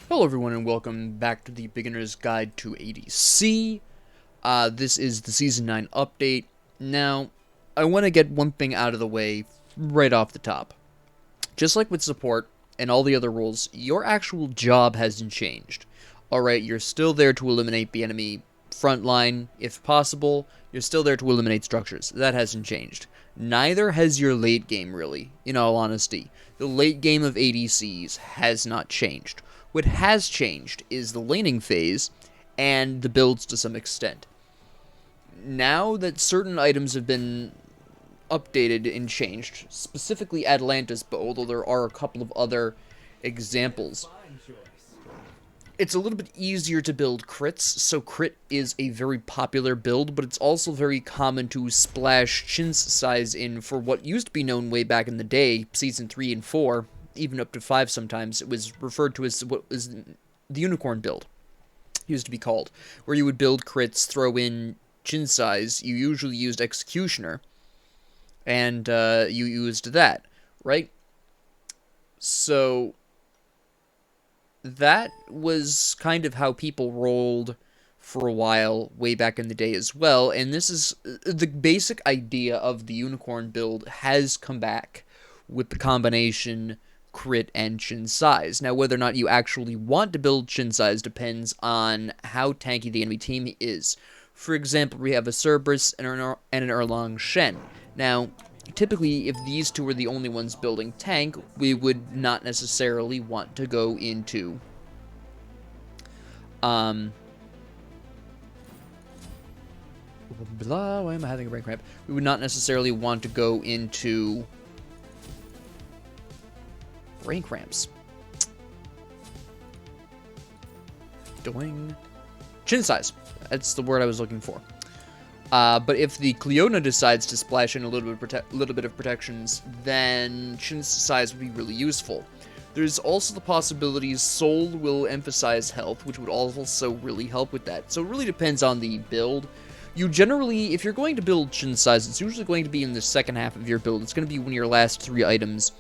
Hello everyone and welcome back to the Beginner's Guide to ADC. This is the Season 9 update. Now, I want to get one thing out of the way right off the top. Just like with support and all the other roles, your actual job hasn't changed. Alright, you're still there to eliminate the enemy front line, if possible. You're still there to eliminate structures. That hasn't changed. Neither has your late game, really, in all honesty. The late game of ADCs has not changed. What has changed is the laning phase and the builds to some extent. Now that certain items have been updated and changed, specifically Atlantis, but although there are a couple of other examples, it's a little bit easier to build crits. So crit is a very popular build, but it's also very common to splash Chin's size in for what used to be known way back in the day, Season 3 and 4, even up to 5 sometimes. It was referred to as what was the unicorn build, used to be called, where you would build crits, throw in Chin size. You usually used Executioner, and you used that, right? So that was kind of how people rolled for a while way back in the day as well, and this is the basic idea of the unicorn build has come back with the combination crit and Chin size. Now, whether or not you actually want to build Chin size depends on how tanky the enemy team is. For example, we have a Cerberus and an Erlang Shen. Now, typically, if these two are the only ones building tank, we would not necessarily want to go into why am I having a brain cramp? We would not necessarily want to go into brain cramps. Doing Chin size. That's the word I was looking for. But if the Cleona decides to splash in a little bit of protections, then Chin's size would be really useful. There's also the possibility Soul will emphasize health, which would also really help with that. So it really depends on the build. You generally, if you're going to build Chin size, it's usually going to be in the second half of your build. It's going to be one of your last 3 items.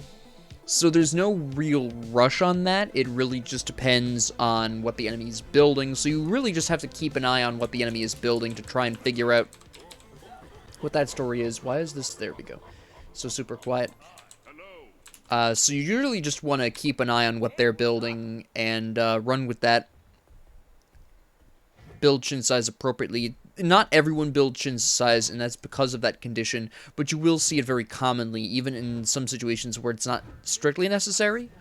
So there's no real rush on that. It really just depends on what the enemy is building. So you really just have to keep an eye on what the enemy is building to try and figure out what that story is. Why is this? There we go. So super quiet. So you usually just want to keep an eye on what they're building and run with that. Build Chin size appropriately. Not everyone builds Chin size, and that's because of that condition, but you will see it very commonly, even in some situations where it's not strictly necessary.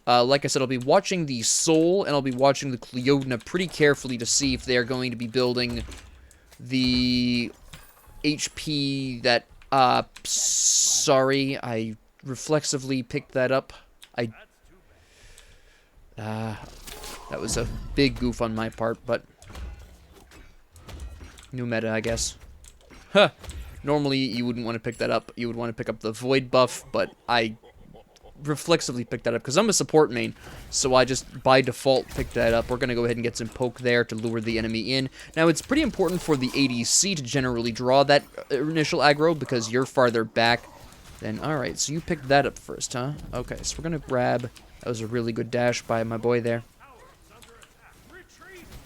Like I said, I'll be watching the Soul, and I'll be watching the Cleona pretty carefully to see if they're going to be building the HP that, sorry, I reflexively picked that up. That was a big goof on my part, but new meta, I guess. Huh. Normally, you wouldn't want to pick that up. You would want to pick up the Void buff, but I reflexively picked that up because I'm a support main, so I just, by default, picked that up. We're going to go ahead and get some poke there to lure the enemy in. Now, it's pretty important for the ADC to generally draw that initial aggro because you're farther back. Then, alright, so you picked that up first, huh? Okay, so we're going to grab... That was a really good dash by my boy there.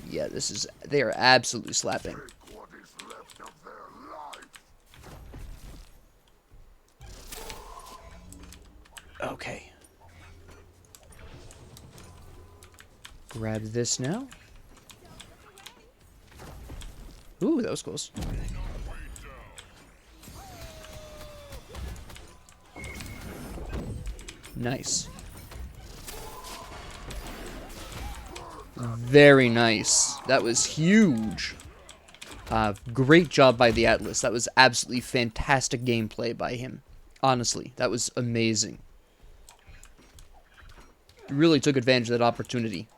Yeah, this is... They are absolutely slapping. Okay. Grab this now. Ooh, that was close. Nice. Very nice. That was huge. Great job by the Atlas. That was absolutely fantastic gameplay by him. Honestly, that was amazing. Really took advantage of that opportunity.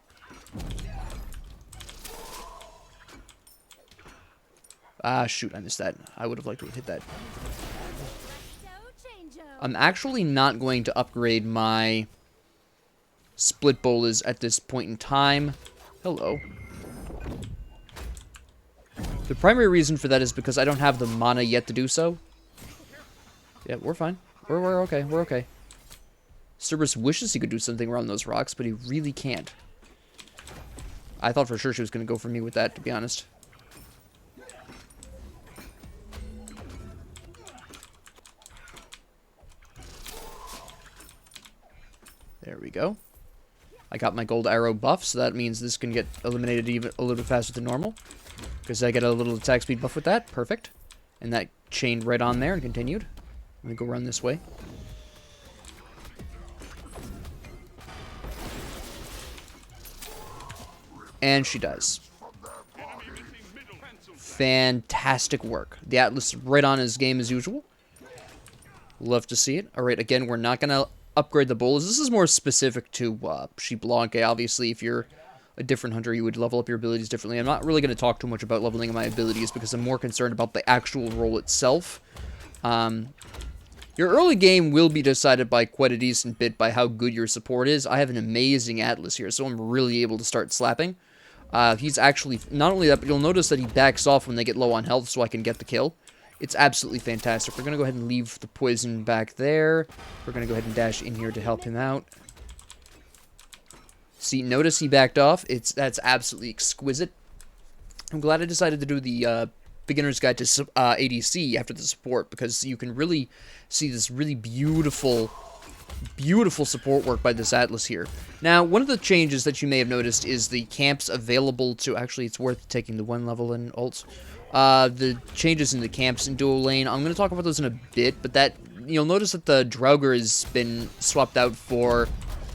Ah, shoot, I missed that. I would have liked to have hit that. I'm actually not going to upgrade my split bolas at this point in time. Hello. The primary reason for that is because I don't have the mana yet to do so. Yeah, we're fine. We're okay. We're okay. Cerberus wishes he could do something around those rocks, but he really can't. I thought for sure she was going to go for me with that, to be honest. There we go. I got my gold arrow buff, so that means this can get eliminated even a little bit faster than normal. Because I get a little attack speed buff with that. Perfect. And that chained right on there and continued. Let me go run this way. And she does. Fantastic work. The Atlas right on his game as usual. Love to see it. Alright, again, we're not going to upgrade the bowlers. This is more specific to Sheep Blanc. Obviously, if you're a different hunter, you would level up your abilities differently. I'm not really going to talk too much about leveling my abilities because I'm more concerned about the actual role itself. Your early game will be decided by quite a decent bit by how good your support is. I have an amazing Atlas here, so I'm really able to start slapping. He's actually, not only that, but you'll notice that he backs off when they get low on health so I can get the kill. It's absolutely fantastic. We're going to go ahead and leave the poison back there. We're going to go ahead and dash in here to help him out. See, notice he backed off. That's absolutely exquisite. I'm glad I decided to do the beginner's guide to ADC after the support, because you can really see this really beautiful support work by this Atlas here. Now, one of the changes that you may have noticed is the camps available to... Actually, it's worth taking the 1 level in ults. The changes in the camps in dual lane. I'm going to talk about those in a bit, but that... You'll notice that the Draugr has been swapped out for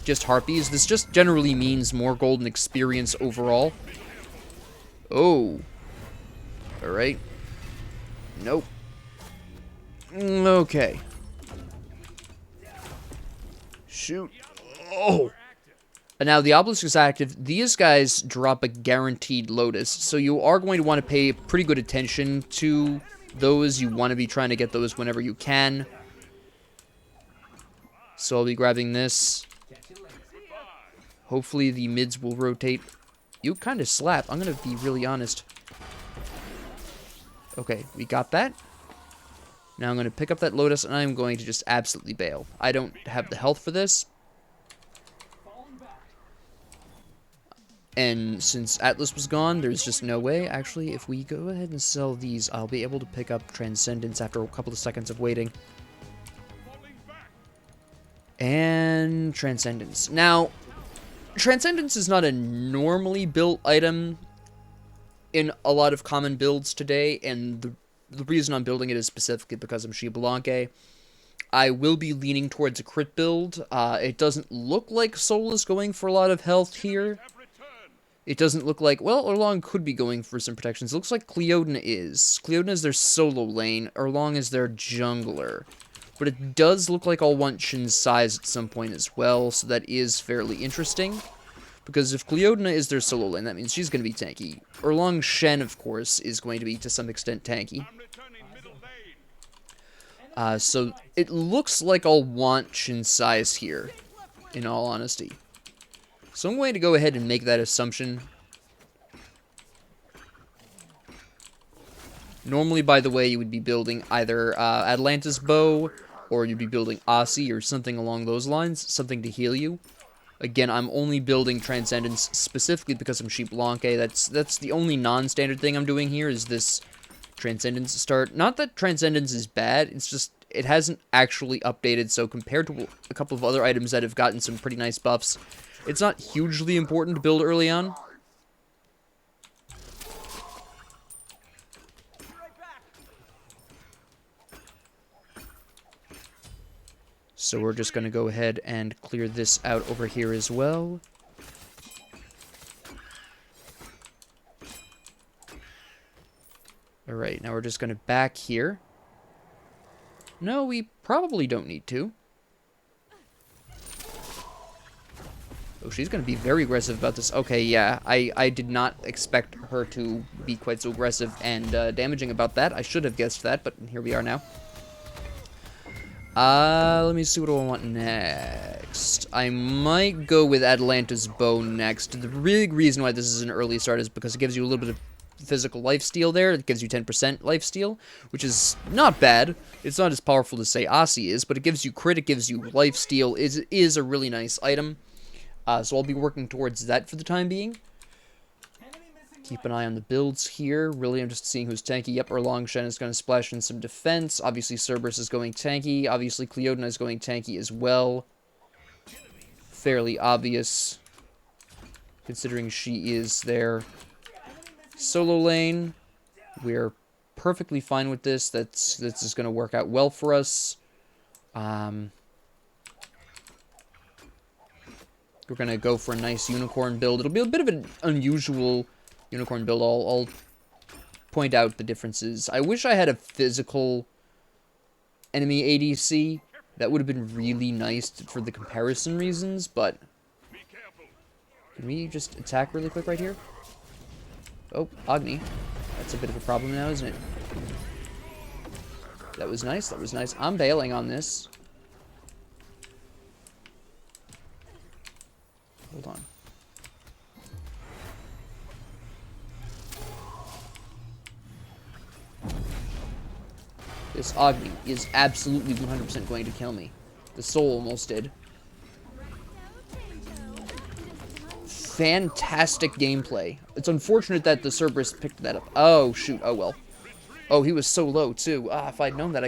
just Harpies. This just generally means more golden experience overall. Oh. Alright. Nope. Okay. Shoot. Oh. And now the obelisk is active. These guys drop a guaranteed Lotus, so you are going to want to pay pretty good attention to those. You want to be trying to get those whenever you can. So I'll be grabbing this. Hopefully the mids will rotate. You kind of slap. I'm going to be really honest. Okay, we got that. Now I'm going to pick up that Lotus, and I'm going to just absolutely bail. I don't have the health for this. And since Atlas was gone, there's just no way. Actually, if we go ahead and sell these, I'll be able to pick up Transcendence after a couple of seconds of waiting. And Transcendence. Now, Transcendence is not a normally built item in a lot of common builds today, and the reason I'm building it is specifically because I'm Sheep Blanc. I will be leaning towards a crit build. It doesn't look like Soul is going for a lot of health here. It doesn't look like... Well, Erlong could be going for some protections. It looks like Cleodna is. Cleodna is their solo lane. Erlong is their jungler. But it does look like I'll want Shin's size at some point as well, so that is fairly interesting. Because if Cleodna is their solo lane, that means she's going to be tanky. Erlong Shen, of course, is going to be to some extent tanky. So it looks like I'll want Shin's size here, in all honesty. So I'm going to go ahead and make that assumption. Normally, by the way, you would be building either Atlantis Bow, or you'd be building Aussie, or something along those lines, something to heal you. Again, I'm only building Transcendence specifically because I'm Sheep Blanc. That's the only non-standard thing I'm doing here, is this Transcendence start. Not that Transcendence is bad, it's just it hasn't actually updated, so compared to a couple of other items that have gotten some pretty nice buffs, it's not hugely important to build early on. So we're just going to go ahead and clear this out over here as well. Alright, now we're just going to back here. No, we probably don't need to. Oh, she's going to be very aggressive about this. Okay, yeah, I did not expect her to be quite so aggressive and damaging about that. I should have guessed that, but here we are now. Let me see what I want next. I might go with Atlantis Bow next. The big reason why this is an early start is because it gives you a little bit of physical lifesteal there. It gives you 10% lifesteal, which is not bad. It's not as powerful as, say, Aussie is, but it gives you crit, it gives you lifesteal. It is a really nice item. So I'll be working towards that for the time being. Keep an eye on the builds here. Really, I'm just seeing who's tanky. Yep, Erlang Shen is going to splash in some defense. Obviously, Cerberus is going tanky. Obviously, Cleodina is going tanky as well. Fairly obvious, considering she is their solo lane. We're perfectly fine with this. This is going to work out well for us. We're going to go for a nice unicorn build. It'll be a bit of an unusual unicorn build. I'll point out the differences. I wish I had a physical enemy ADC. That would have been really nice for the comparison reasons, but can we just attack really quick right here? Oh, Agni. That's a bit of a problem now, isn't it? That was nice, that was nice. I'm bailing on this. Hold on. This Agni is absolutely 100% going to kill me. The soul almost did. Fantastic gameplay. It's unfortunate that the Cerberus picked that up. Oh, shoot. Oh, well. Oh, he was so low, too. If I'd known that,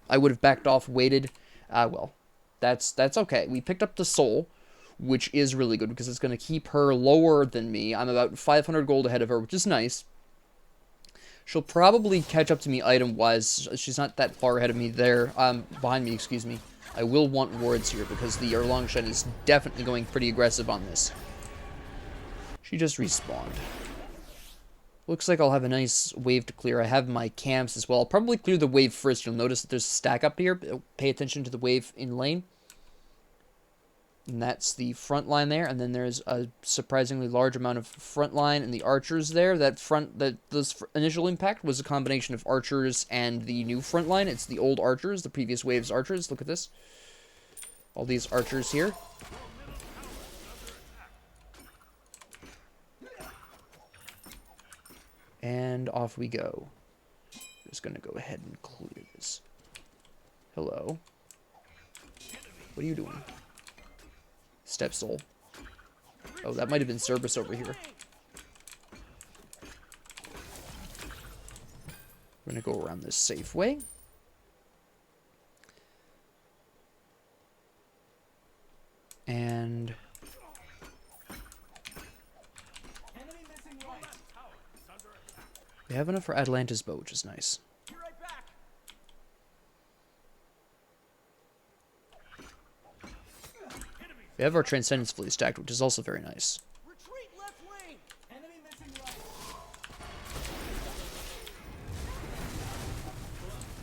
I would have backed off, waited. Well. That's okay. We picked up the soul, which is really good because it's going to keep her lower than me. I'm about 500 gold ahead of her, which is nice. She'll probably catch up to me item-wise. She's not that far ahead of me there. Behind me, excuse me. I will want wards here because the Erlang Shen is definitely going pretty aggressive on this. She just respawned. Looks like I'll have a nice wave to clear. I have my camps as well. I'll probably clear the wave first. You'll notice that there's a stack up here. Pay attention to the wave in lane. And that's the front line there, and then there's a surprisingly large amount of front line and the archers there. This initial impact was a combination of archers and the new front line. It's the old archers, the previous wave's archers. Look at this. All these archers here. And off we go. Just gonna go ahead and clear this. Hello. What are you doing? Step Soul. Oh, that might have been Cerberus over here. We're going to go around this safe way. And we have enough for Atalanta's bow, which is nice. We have our Transcendence fully stacked, which is also very nice.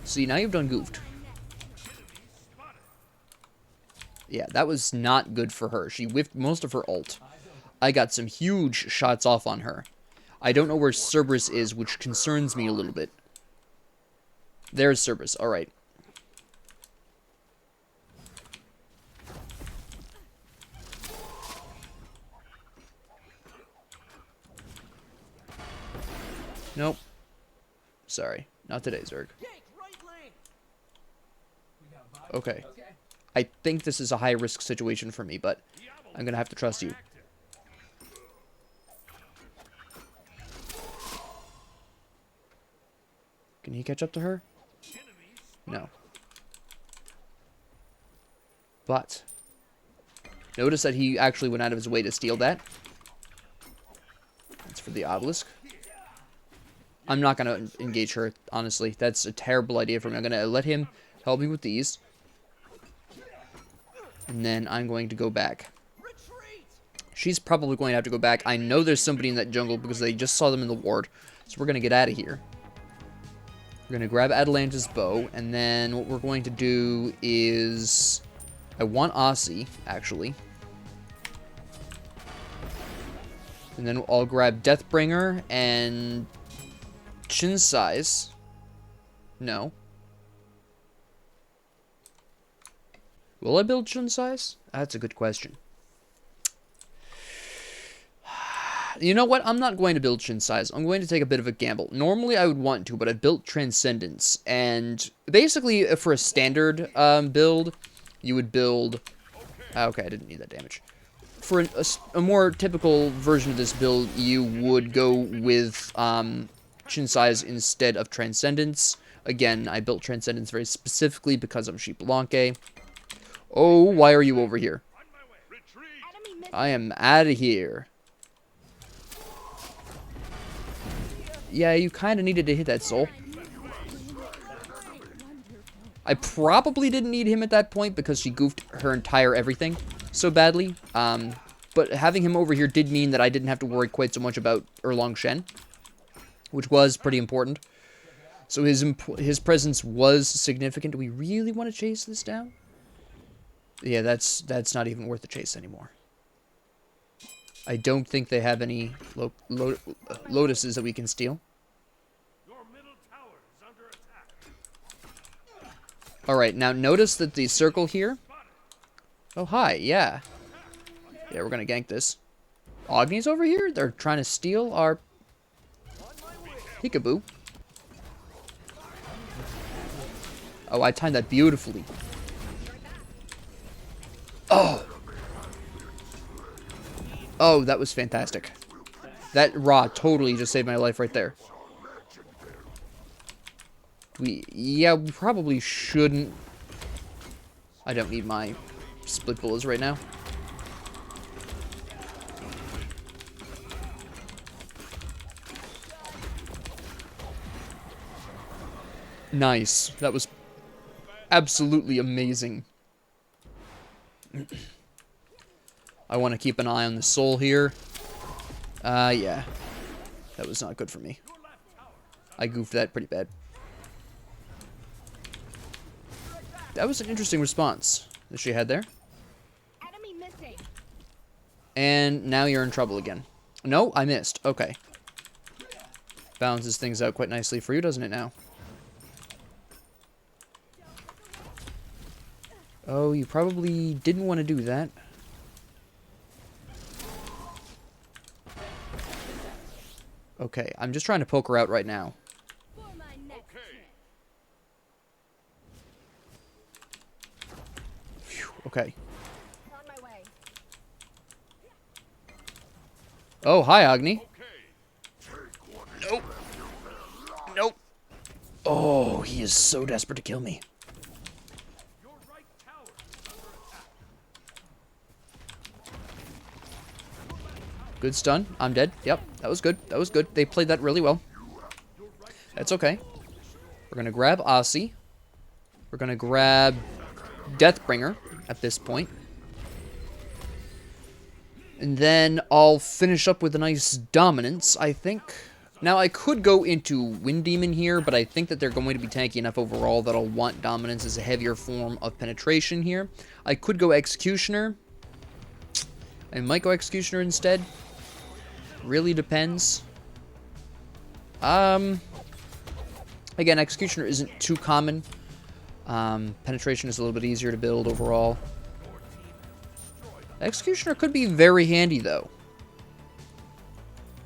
See, now you've done goofed. Yeah, that was not good for her. She whiffed most of her ult. I got some huge shots off on her. I don't know where Cerberus is, which concerns me a little bit. There's Cerberus. Alright. Nope. Sorry. Not today, Zerg. Okay. I think this is a high-risk situation for me, but I'm going to have to trust you. Can he catch up to her? No. But notice that he actually went out of his way to steal that. That's for the obelisk. I'm not going to engage her, honestly. That's a terrible idea for me. I'm going to let him help me with these. And then I'm going to go back. She's probably going to have to go back. I know there's somebody in that jungle because they just saw them in the ward. So we're going to get out of here. We're going to grab Atalanta's bow. And then what we're going to do is... I want Aussie, actually. And then I'll grab Deathbringer and... Chin size. No. Will I build Chin size? That's a good question. You know what? I'm not going to build Chin size. I'm going to take a bit of a gamble. Normally I would want to, but I built Transcendence. And basically, for a standard build, you would build... Okay, I didn't need that damage. for a more typical version of this build, you would go with Chin Size instead of Transcendence. Again, I built Transcendence very specifically because of Sheep Blanque. Oh, why are you over here? I am out of here. Yeah, you kind of needed to hit that soul. I probably didn't need him at that point because she goofed her entire everything so badly. But having him over here did mean that I didn't have to worry quite so much about Erlong Shen, which was pretty important. So his presence was significant. Do we really want to chase this down? Yeah, that's not even worth the chase anymore. I don't think they have any lotuses that we can steal. Alright, now notice that the circle here... Oh, hi, yeah. Yeah, we're gonna gank this. Agni's over here? They're trying to steal our... Peekaboo. Oh, I timed that beautifully. Oh! Oh, that was fantastic. That Ra totally just saved my life right there. Yeah, we probably shouldn't. I don't need my split bullets right now. Nice. That was absolutely amazing. I want to keep an eye on the soul here. Yeah. That was not good for me. I goofed that pretty bad. That was an interesting response that she had there. Enemy missing. And now you're in trouble again. No, I missed. Okay. Balances things out quite nicely for you, doesn't it now? Oh, you probably didn't want to do that. Okay, I'm just trying to poke her out right now. For my next Phew, okay. on my way. Oh, hi, Agni. Nope. Nope. Oh, he is so desperate to kill me. Good stun. I'm dead. Yep, that was good. That was good. They played that really well. That's okay. We're going to grab Aussie. We're going to grab Deathbringer at this point. And then I'll finish up with a nice Dominance, I think. Now, I could go into Wind Demon here, but I think that they're going to be tanky enough overall that I'll want Dominance as a heavier form of penetration here. I could go Executioner. I might go Executioner instead. Really depends. Again, Executioner isn't too common. Penetration is a little bit easier to build overall. Executioner could be very handy, though.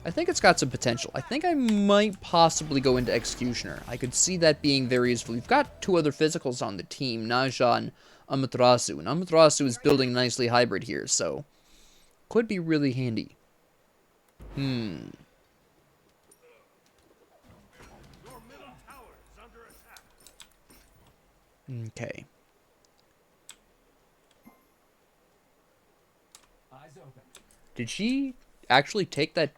I think it's got some potential. I think I might possibly go into Executioner. I could see that being very useful. We've got two other physicals on the team, Naja and Amaterasu. And Amaterasu is building nicely hybrid here, so could be really handy. Okay. Did she actually take that?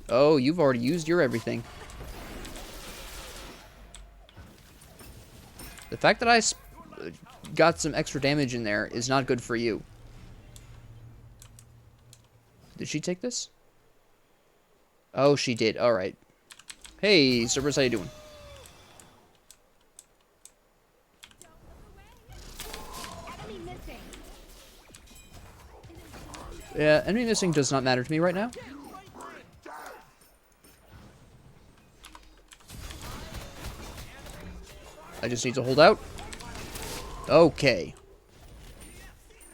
Oh, you've already used your everything. The fact that I got some extra damage in there is not good for you. Did she take this? Oh, she did. All right. Hey, Cerberus, how you doing? Enemy missing. Yeah, enemy missing does not matter to me right now. I just need to hold out. Okay.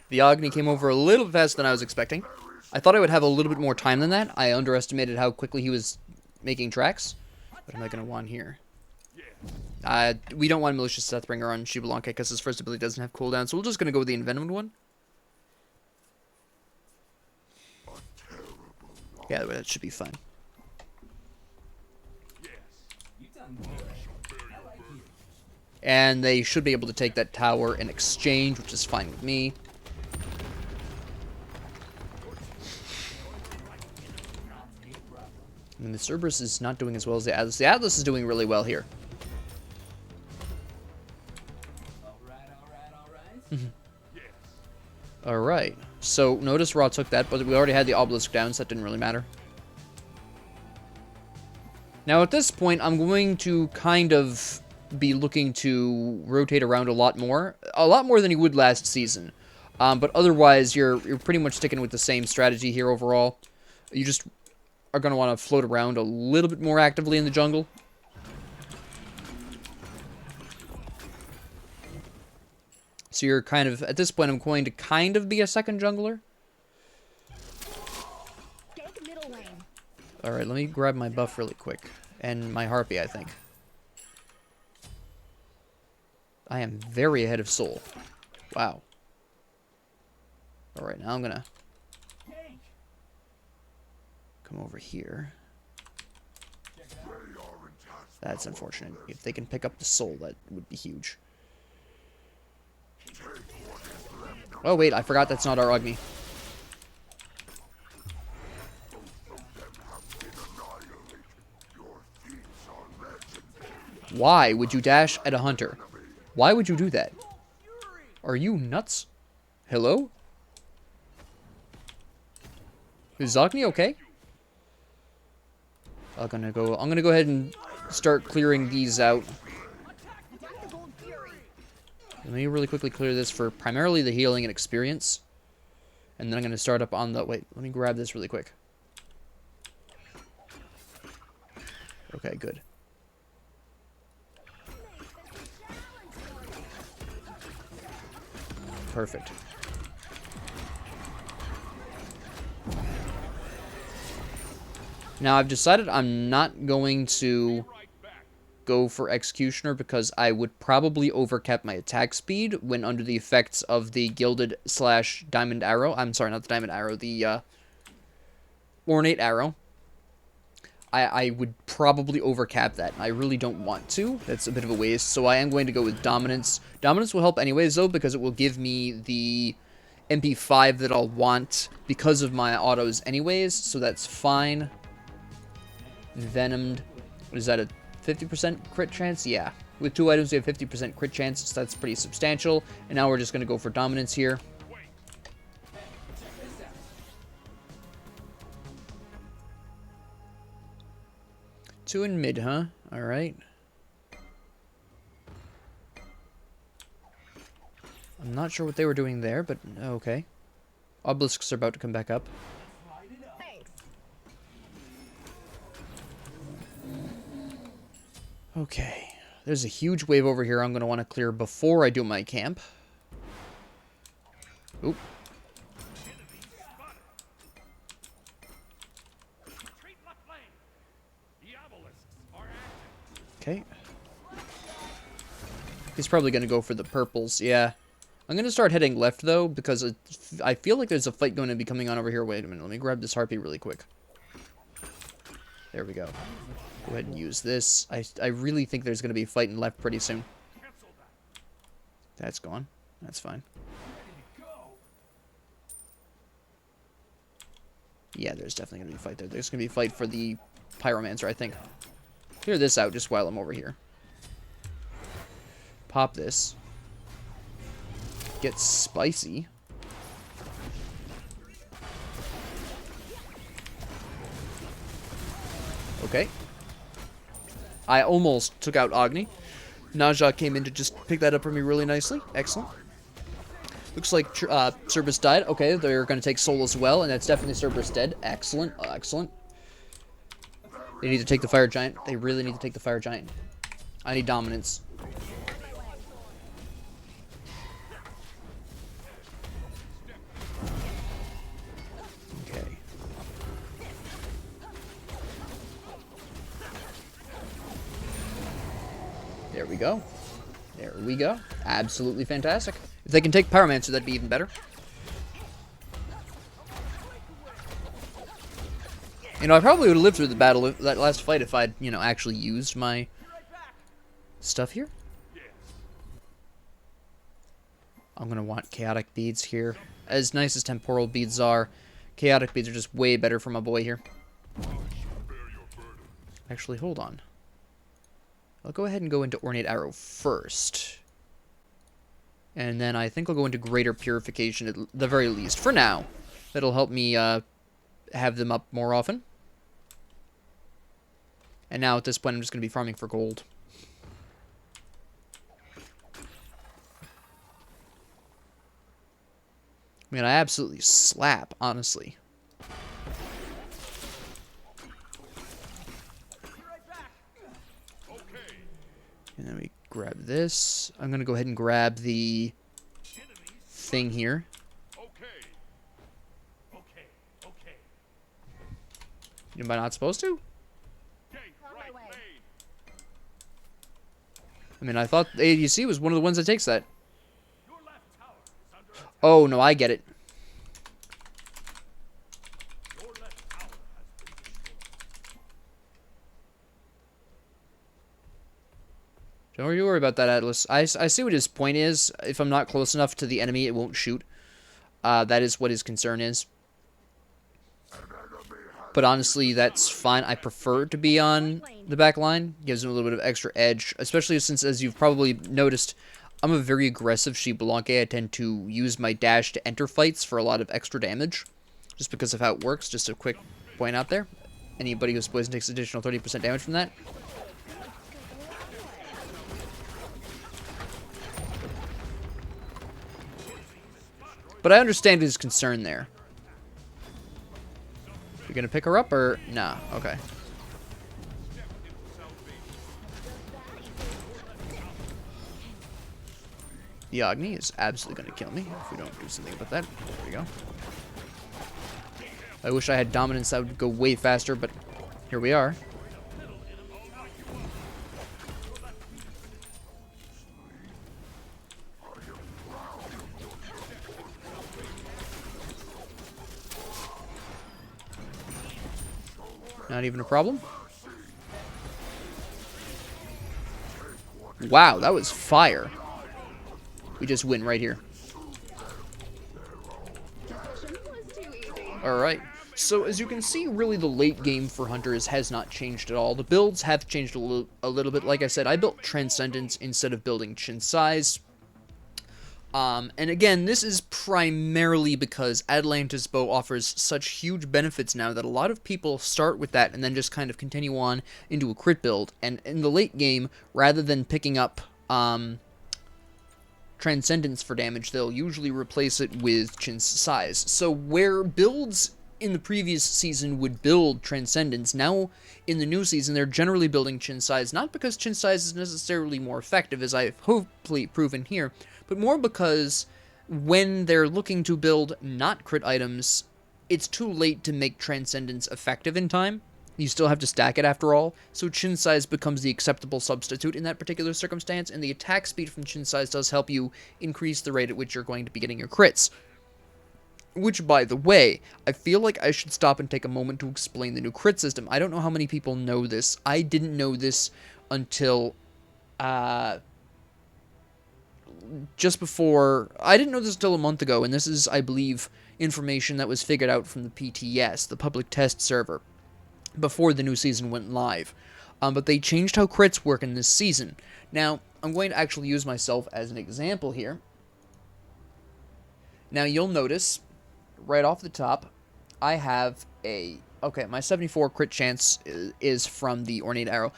The Agni came over a little faster than I was expecting. I thought I would have a little bit more time than that. I underestimated how quickly he was making tracks. What am I going to want here? We don't want Malicious Deathbringer on Shibalanka because his first ability doesn't have cooldown, so we're just going to go with the Envenomed one. Yeah, that should be fine. And they should be able to take that tower in exchange, which is fine with me. I mean, the Cerberus is not doing as well as the Atlas. The Atlas is doing really well here. Alright. So, notice Raw took that, but we already had the Obelisk down, so that didn't really matter. Now, at this point, I'm going to kind of be looking to rotate around a lot more than you would last season. But otherwise, you're pretty much sticking with the same strategy here overall. You just are going to want to float around a little bit more actively in the jungle. So you're kind of, at this point, I'm going to kind of be a second jungler. Take middle lane. Alright, let me grab my buff really quick. And my Harpy, I think. I am very ahead of Soul. Wow. Alright, now I'm gonna come over here. That's unfortunate. If they can pick up the Soul, that would be huge. Oh wait, I forgot that's not our Agni. Why would you dash at a hunter? Why would you do that? Are you nuts? Hello? Is Agni okay? I'm gonna go ahead and start clearing these out. Let me really quickly clear this for primarily the healing and experience. And then I'm gonna start up on the... Wait, let me grab this really quick. Okay, good. Perfect. Now, I've decided I'm not going to go for Executioner because I would probably overcap my attack speed when under the effects of the Gilded / Diamond Arrow. I'm sorry, not the Diamond Arrow, the Ornate Arrow. I would probably overcap that, and I really don't want to. That's a bit of a waste, so I am going to go with Dominance. Dominance will help anyways, though, because it will give me the MP5 that I'll want because of my autos anyways, so that's fine. Venomed. What is that, a 50% crit chance? Yeah. With 2 items, we have 50% crit chance, so that's pretty substantial. And now we're just going to go for Dominance here. Two in mid, huh? Alright. I'm not sure what they were doing there, but okay. Obelisks are about to come back up. Thanks. Okay. There's a huge wave over here I'm going to want to clear before I do my camp. Oop. Okay. He's probably going to go for the purples, yeah. I'm going to start heading left, though, because I feel like there's a fight going to be coming on over here. Wait a minute, let me grab this Harpy really quick. There we go. Go ahead and use this. I really think there's going to be a fight in left pretty soon. That's gone. That's fine. Yeah, there's definitely going to be a fight there. There's going to be a fight for the Pyromancer, I think. Clear this out just while I'm over here. Pop this. Get spicy. Okay. I almost took out Agni. Naja came in to just pick that up for me really nicely. Excellent. Looks like Cerberus died. Okay, they're going to take Soul as well, and that's definitely Cerberus dead. Excellent. Excellent. They need to take the Fire Giant. They really need to take the Fire Giant. I need Dominance. Okay. There we go. There we go. Absolutely fantastic. If they can take Pyromancer, that'd be even better. You know, I probably would have lived through the battle, that last fight, if I'd, you know, actually used my stuff here. I'm going to want chaotic beads here. As nice as temporal beads are, chaotic beads are just way better for my boy here. Actually, hold on. I'll go ahead and go into Ornate Arrow first. And then I think I'll go into Greater Purification at the very least. For now. That'll help me have them up more often. And now at this point I'm just going to be farming for gold. I mean, I absolutely slap, honestly. And then we grab this. I'm going to go ahead and grab the thing here. Am I not supposed to? I mean, I thought the ADC was one of the ones that takes that. Oh, no, I get it. Don't you worry about that, Atlas. I see what his point is. If I'm not close enough to the enemy, it won't shoot. That is what his concern is. But honestly, that's fine. I prefer to be on the back line. Gives him a little bit of extra edge. Especially since, as you've probably noticed, I'm a very aggressive Xbalanque. I tend to use my dash to enter fights for a lot of extra damage. Just because of how it works. Just a quick point out there. Anybody who's poisoned takes additional 30% damage from that. But I understand his concern there. You gonna pick her up or nah? Okay. The Agni is absolutely gonna kill me if we don't do something about that. There we go. I wish I had dominance, that would go way faster, but here we are. Not even a problem. Wow, that was fire. We just win right here. Alright. So, as you can see, really the late game for Hunters has not changed at all. The builds have changed a little bit. Like I said, I built Transcendence instead of building Chin Size. And again, this is primarily because Atalanta's bow offers such huge benefits now that a lot of people start with that and then just kind of continue on into a crit build. And in the late game, rather than picking up Transcendence for damage, they'll usually replace it with Chin Size. So where builds in the previous season would build Transcendence, now in the new season they're generally building Chin Size, not because Chin Size is necessarily more effective, as I've hopefully proven here, but more because when they're looking to build not crit items, it's too late to make Transcendence effective in time. You still have to stack it after all, so Chin Size becomes the acceptable substitute in that particular circumstance, and the attack speed from Chin Size does help you increase the rate at which you're going to be getting your crits. Which, by the way, I feel like I should stop and take a moment to explain the new crit system. I don't know how many people know this. I didn't know this until just before... I didn't know this until a month ago, and this is, I believe, information that was figured out from the PTS, the public test server, before the new season went live. But they changed how crits work in this season. Now, I'm going to actually use myself as an example here. Now, you'll notice, right off the top, I have a... Okay, my 74 crit chance is from the Ornate Arrow.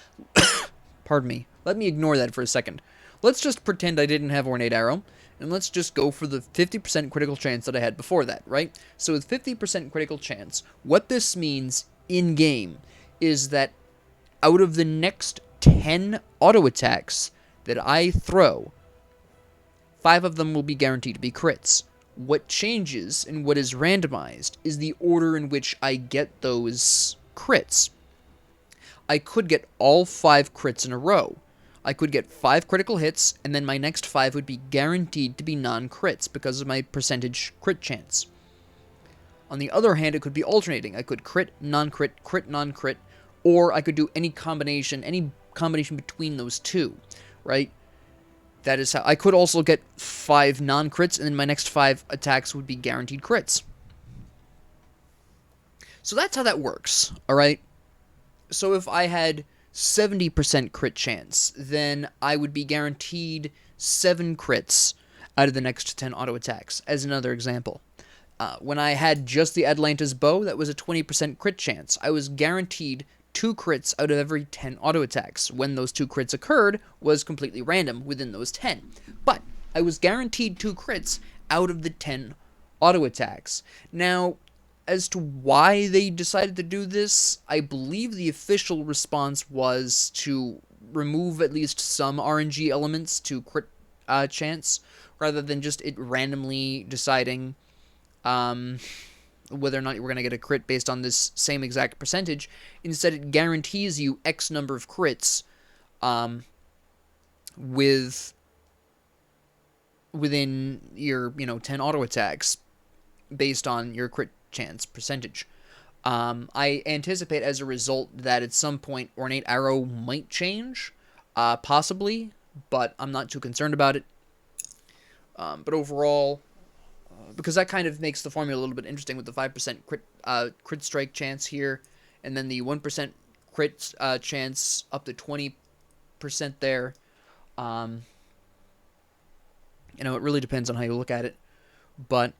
Pardon me. Let me ignore that for a second. Let's just pretend I didn't have Ornate Arrow, and let's just go for the 50% critical chance that I had before that, right? So with 50% critical chance, what this means in-game is that out of the next 10 auto attacks that I throw, 5 of them will be guaranteed to be crits. What changes and what is randomized is the order in which I get those crits. I could get all 5 crits in a row. I could get 5 critical hits, and then my next 5 would be guaranteed to be non-crits because of my percentage crit chance. On the other hand, it could be alternating. I could crit, non-crit, crit, non-crit, or I could do any combination between those two, right? That is how I could also get 5 non-crits, and then my next 5 attacks would be guaranteed crits. So that's how that works, alright? So if I had 70% crit chance, then I would be guaranteed 7 crits out of the next 10 auto attacks, as another example. When I had just the Atlanta's bow, that was a 20% crit chance. I was guaranteed 2 crits out of every 10 auto attacks. When those 2 crits occurred was completely random within those 10. But I was guaranteed 2 crits out of the 10 auto attacks. Now, as to why they decided to do this, I believe the official response was to remove at least some RNG elements to crit chance, rather than just it randomly deciding whether or not you were going to get a crit based on this same exact percentage. Instead, it guarantees you X number of crits within your 10 auto attacks based on your crit chance percentage. I anticipate as a result that at some point Ornate Arrow might change, possibly, but I'm not too concerned about it. But overall, because that kind of makes the formula a little bit interesting with the 5% crit strike chance here, and then the 1% crit chance up to 20% there. It really depends on how you look at it. But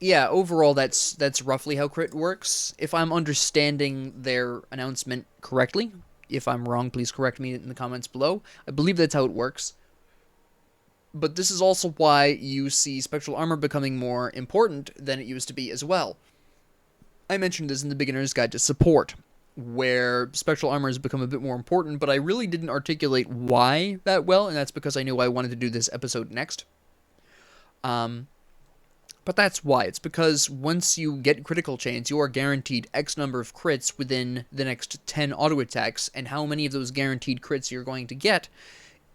yeah, overall, that's roughly how crit works. If I'm understanding their announcement correctly, if I'm wrong, please correct me in the comments below. I believe that's how it works. But this is also why you see Spectral Armor becoming more important than it used to be as well. I mentioned this in the Beginner's Guide to Support, where Spectral Armor has become a bit more important, but I really didn't articulate why that well, and that's because I knew I wanted to do this episode next. But that's why. It's because once you get critical chance, you are guaranteed X number of crits within the next 10 auto attacks, and how many of those guaranteed crits you're going to get,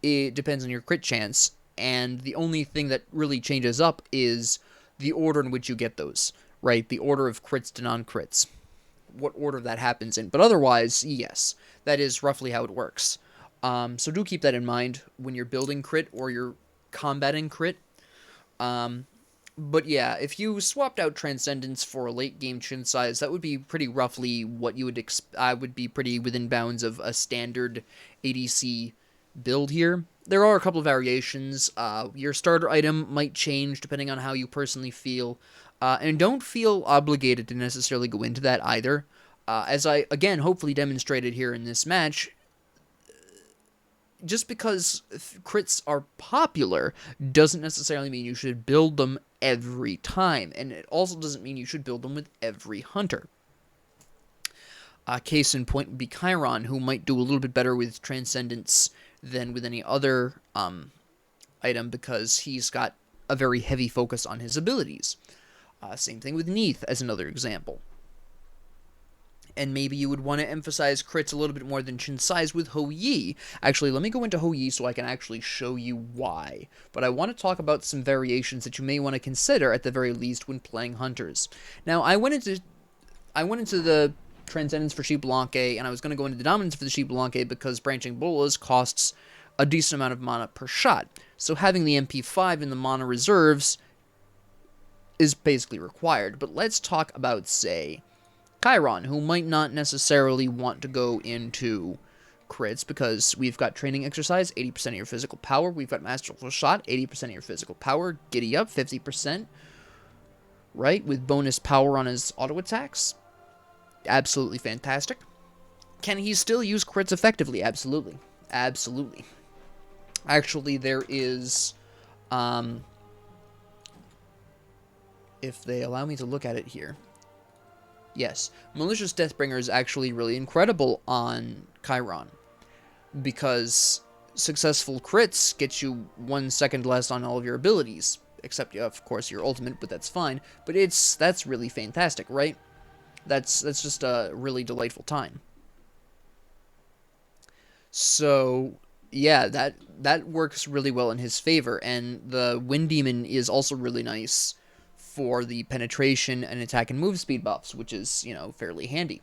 it depends on your crit chance, and the only thing that really changes up is the order in which you get those, right? The order of crits to non-crits. What order that happens in. But otherwise, yes, that is roughly how it works. So do keep that in mind when you're building crit or you're combating crit. But yeah, if you swapped out Transcendence for a late game chin size, that would be pretty roughly what you would would be pretty within bounds of a standard ADC build here. There are a couple of variations. Your starter item might change depending on how you personally feel. And don't feel obligated to necessarily go into that either. As I, again, hopefully demonstrated here in this match, just because crits are popular doesn't necessarily mean you should build them every time, and it also doesn't mean you should build them with every hunter. Case in point would be Chiron, who might do a little bit better with Transcendence than with any other item, because he's got a very heavy focus on his abilities. Same thing with Neith, as another example. And maybe you would want to emphasize crits a little bit more than chin size with Hou Yi. Actually, let me go into Hou Yi so I can actually show you why. But I want to talk about some variations that you may want to consider at the very least when playing hunters. Now, I went into the Transcendence for Xiblanque, and I was going to go into the Dominance for the Xiblanque because Branching Bolas costs a decent amount of mana per shot. So having the MP5 in the mana reserves is basically required. But let's talk about, say, Chiron, who might not necessarily want to go into crits because we've got Training Exercise, 80% of your physical power. We've got Masterful Shot, 80% of your physical power. Giddy Up, 50%. Right? With bonus power on his auto attacks. Absolutely fantastic. Can he still use crits effectively? Absolutely. Absolutely. Actually, there is... if they allow me to look at it here... Yes, Malicious Deathbringer is actually really incredible on Chiron, because successful crits get you 1 second less on all of your abilities, except, of course, your ultimate, but that's fine. But that's really fantastic, right? That's just a really delightful time. So, yeah, that works really well in his favor, and the Wind Demon is also really nice for the penetration and attack and move speed buffs, which is, you know, fairly handy.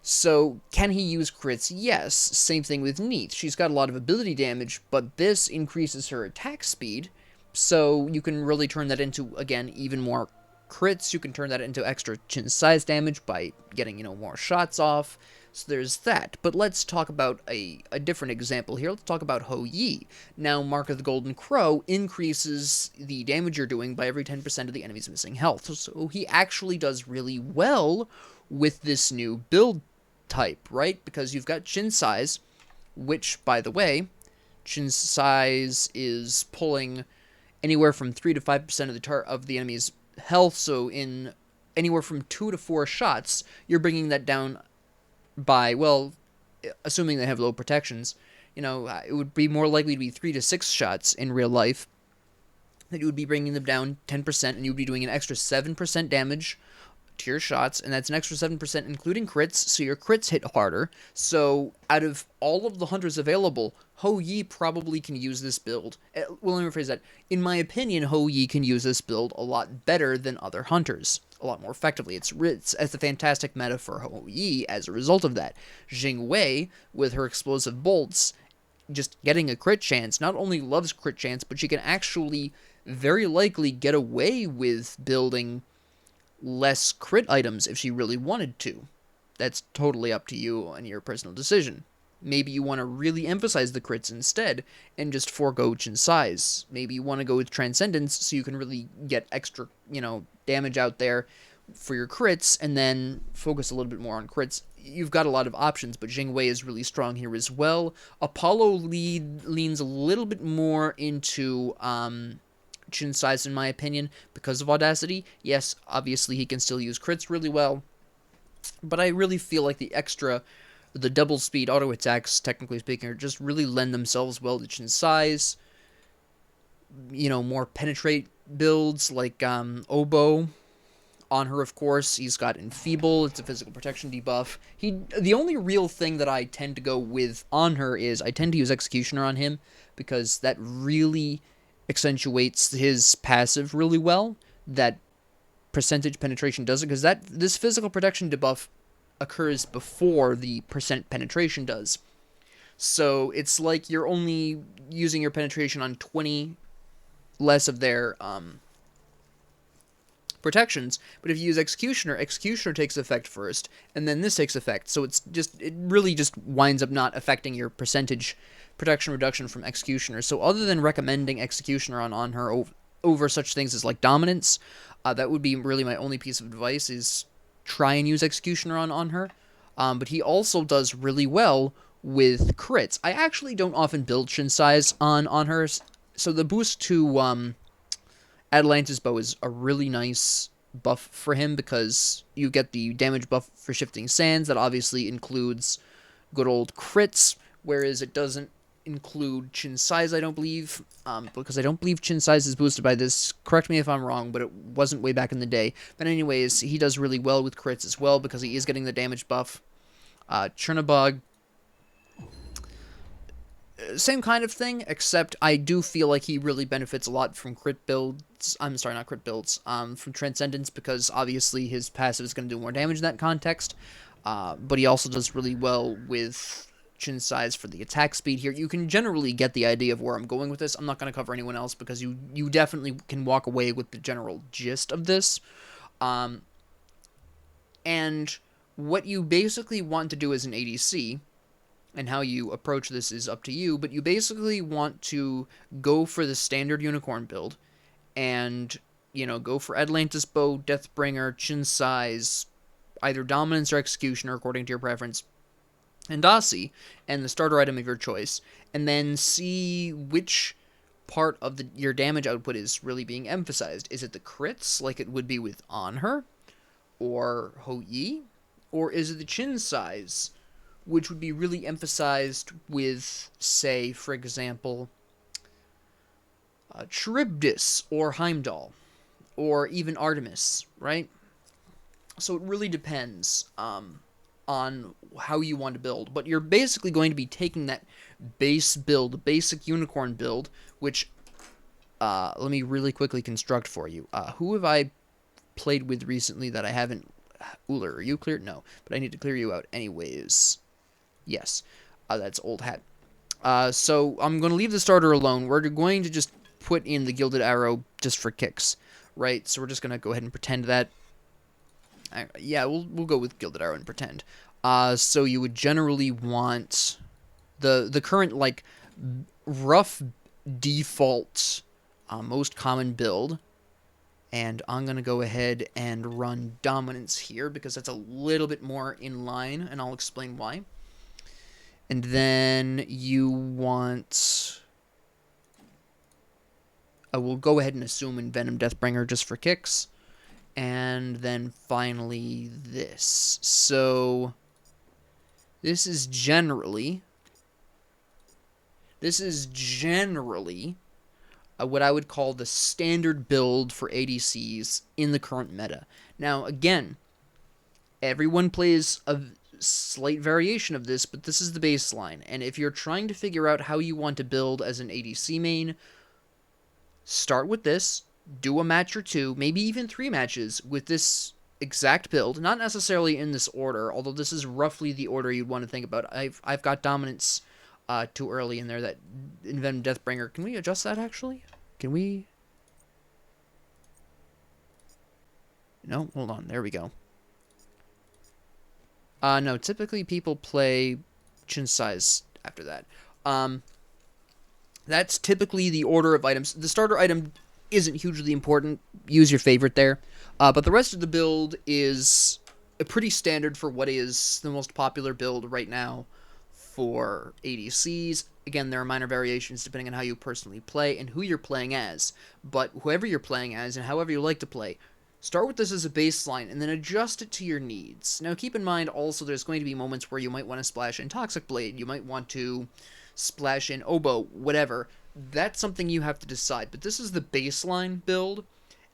So, can he use crits? Yes. Same thing with Neith. She's got a lot of ability damage, but this increases her attack speed, so you can really turn that into, again, even more crits. You can turn that into extra chin size damage by getting, you know, more shots off. So there's that. But let's talk about a different example here. Let's talk about Ho Yi. Now, Mark of the Golden Crow increases the damage you're doing by every 10% of the enemy's missing health. So he actually does really well with this new build type, right? Because you've got chin size, which, by the way, chin size is pulling anywhere from 3 to 5% of the enemy's health. So in anywhere from 2 to 4 shots, you're bringing that down by, well, assuming they have low protections, you know, it would be more likely to be 3 to 6 shots in real life. That you would be bringing them down 10%, and you would be doing an extra 7% damage to your shots, and that's an extra 7% including crits, so your crits hit harder. So out of all of the hunters available, Ho Yi probably can use this build. Well, let me rephrase that. In my opinion, Ho Yi can use this build a lot better than other hunters. A lot more effectively. It's a fantastic meta for Ho Yi as a result of that. Jing Wei, with her explosive bolts, just getting a crit chance, not only loves crit chance, but she can actually very likely get away with building less crit items if she really wanted to. That's totally up to you and your personal decision. Maybe you want to really emphasize the crits instead and just forego chin size. Maybe you want to go with Transcendence so you can really get extra, you know, damage out there for your crits and then focus a little bit more on crits. You've got a lot of options, but Jing Wei is really strong here as well. Apollo leans a little bit more into chin size in my opinion because of Audacity. Yes, obviously he can still use crits really well, but I really feel like the double speed auto attacks, technically speaking, are just really lend themselves well to chin size. You know, more penetrate builds like Oboe. On her, of course, he's got Enfeeble. It's a physical protection debuff. The only real thing that I tend to go with on her is I tend to use Executioner on him because that really accentuates his passive really well. That percentage penetration does it because this physical protection debuff occurs before the percent penetration does. So it's like you're only using your penetration on 20 less of their protections, but if you use Executioner takes effect first, and then this takes effect, so it really just winds up not affecting your percentage protection reduction from Executioner. So other than recommending Executioner on her over such things as like Dominance, that would be really my only piece of advice, is try and use Executioner on her. But he also does really well with crits. I actually don't often build chin size on her, so the boost to Atalanta's Bow is a really nice buff for him because you get the damage buff for Shifting Sands. That obviously includes good old crits, whereas it doesn't include chin size, I don't believe, because I don't believe chin size is boosted by this. Correct me if I'm wrong, but it wasn't way back in the day. But anyways, he does really well with crits as well because he is getting the damage buff. Chernabog, same kind of thing, except I do feel like he really benefits a lot from crit builds. I'm sorry, not crit builds. From Transcendence, because obviously his passive is going to do more damage in that context. But he also does really well with chin size for the attack speed here. You can generally get the idea of where I'm going with this. I'm not going to cover anyone else because you definitely can walk away with the general gist of this. And what you basically want to do as an ADC, and how you approach this is up to you, but you basically want to go for the standard Unicorn build, and, you know, go for Atlantis Bow, Deathbringer, Chin Size, either Dominance or Executioner according to your preference, and Dasi, and the starter item of your choice, and then see which part of your damage output is really being emphasized. Is it the crits, like it would be with On Her, or Ho Yi, or is it the Chin Size, which would be really emphasized with, say, for example, Charybdis or Heimdall, or even Artemis, right? So it really depends on how you want to build, but you're basically going to be taking that base build, basic Unicorn build, which, let me really quickly construct for you. Who have I played with recently that I haven't... Uller, are you clear? No, but I need to clear you out anyways. Yes, that's Old Hat. So I'm going to leave the starter alone. We're going to just put in the Gilded Arrow just for kicks, right? So we're just going to go ahead and pretend that... yeah, we'll go with Gilded Arrow and pretend. So you would generally want the current, like, rough default most common build. And I'm going to go ahead and run Dominance here because that's a little bit more in line, and I'll explain why. And then you want... I will go ahead and assume Envenom Deathbringer just for kicks. And then finally this. So this is generally what I would call the standard build for ADCs in the current meta. Now, again, everyone plays a slight variation of this, but this is the baseline. And if you're trying to figure out how you want to build as an ADC main, start with this, do a match or two, maybe even 3 matches with this exact build, not necessarily in this order, although this is roughly the order you'd want to think about. I've got Dominance too early in there, that Envenom Deathbringer. Can we adjust that, actually? Can we? No, hold on, there we go. No, typically people play Chin Size after that. That's typically the order of items. The starter item isn't hugely important. Use your favorite there. But the rest of the build is pretty standard for what is the most popular build right now for ADCs. Again, there are minor variations depending on how you personally play and who you're playing as. But whoever you're playing as and however you like to play, start with this as a baseline and then adjust it to your needs. Now, keep in mind also there's going to be moments where you might want to splash in Toxic Blade. You might want to splash in Oboe, whatever. That's something you have to decide. But this is the baseline build.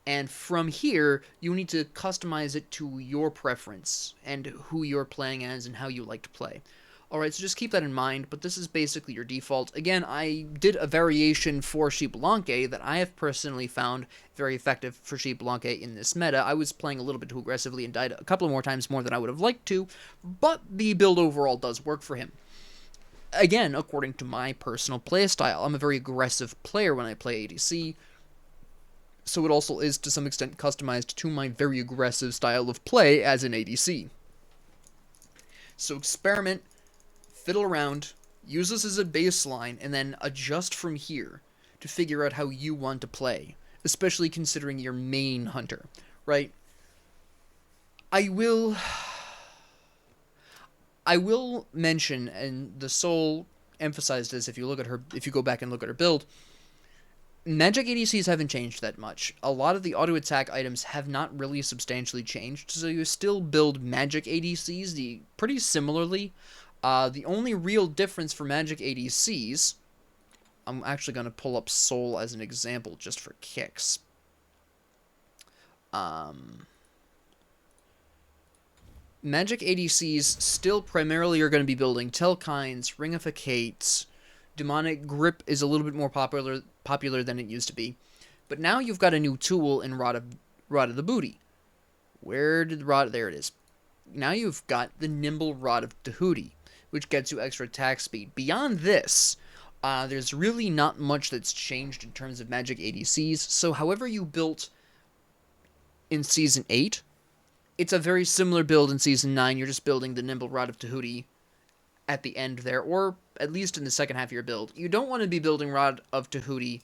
And from here, you need to customize it to your preference and who you're playing as and how you like to play. Alright, so just keep that in mind, but this is basically your default. Again, I did a variation for Xbalanque that I have personally found very effective for Xbalanque in this meta. I was playing a little bit too aggressively and died a couple more times more than I would have liked to, but the build overall does work for him. Again, according to my personal playstyle, I'm a very aggressive player when I play ADC, so it also is to some extent customized to my very aggressive style of play as an ADC. So experiment, fiddle around, use this as a baseline, and then adjust from here to figure out how you want to play, especially considering your main hunter, right? I will mention, and the Soul emphasized this if you look at her, if you go back and look at her build, Magic ADCs haven't changed that much. A lot of the auto attack items have not really substantially changed, so you still build Magic ADCs pretty similarly. The only real difference for Magic ADCs, I'm actually going to pull up Soul as an example just for kicks. Magic ADCs still primarily are going to be building Telkines, Ringificate. Demonic Grip is a little bit more popular than it used to be. But now you've got a new tool in Rod of the Booty. Where did the Rod... There it is. Now you've got the Nimble Rod of Tahuti, which gets you extra attack speed. Beyond this, there's really not much that's changed in terms of Magic ADCs. So however you built in Season 8, it's a very similar build in Season 9. You're just building the Nimble Rod of Tahuti at the end there, or at least in the second half of your build. You don't want to be building Rod of Tahuti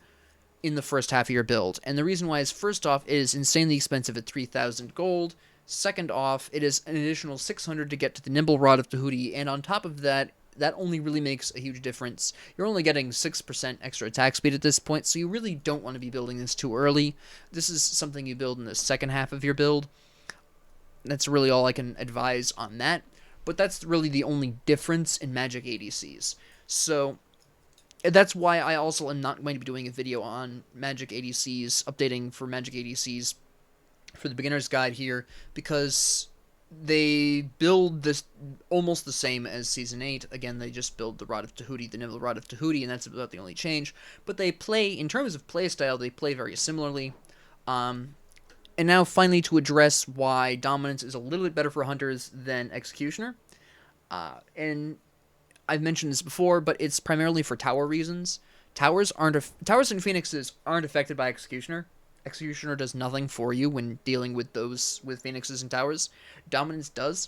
in the first half of your build, and the reason why is, first off, it is insanely expensive at 3,000 gold. Second off, it is an additional 600 to get to the Nimble Rod of Tahuti, and on top of that, that only really makes a huge difference. You're only getting 6% extra attack speed at this point, so you really don't want to be building this too early. This is something you build in the second half of your build. That's really all I can advise on that. But that's really the only difference in Magic ADCs. So that's why I also am not going to be doing a video on Magic ADCs, updating for Magic ADCs for the beginner's guide here, because they build this almost the same as Season 8. Again, they just build the Rod of Tahuti, the Nimble Rod of Tahuti, and that's about the only change. But they play, in terms of playstyle, they play very similarly. And now finally to address why Dominance is a little bit better for Hunters than Executioner. And I've mentioned this before, but it's primarily for tower reasons. Towers and Phoenixes aren't affected by Executioner. Executioner does nothing for you when dealing with Phoenixes and towers. Dominance does.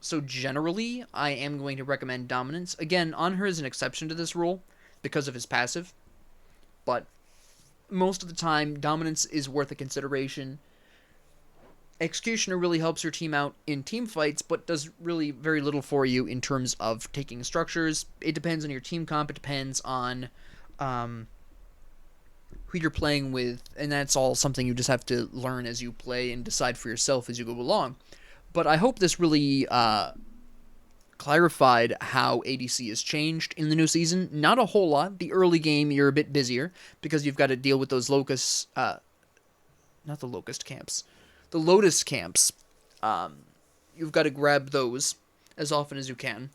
So generally, I am going to recommend Dominance. Again, Anhur is an exception to this rule because of his passive, but most of the time, Dominance is worth a consideration. Executioner really helps your team out in team fights, but does really very little for you in terms of taking structures. It depends on your team comp. It depends on who you're playing with, and that's all something you just have to learn as you play and decide for yourself as you go along. But I hope this really clarified how ADC has changed in the new season. Not a whole lot. The early game, you're a bit busier because you've got to deal with those locusts. Not the locust camps. The lotus camps. You've got to grab those as often as you can.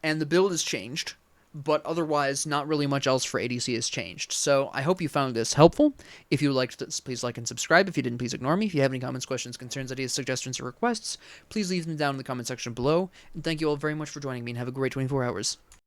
And the build has changed, but otherwise not really much else for ADC has changed. So I hope you found this helpful. If you liked this, please like and subscribe. If you didn't, please ignore me. If you have any comments, questions, concerns, ideas, suggestions, or requests, please leave them down in the comment section below. And thank you all very much for joining me, and have a great 24 hours.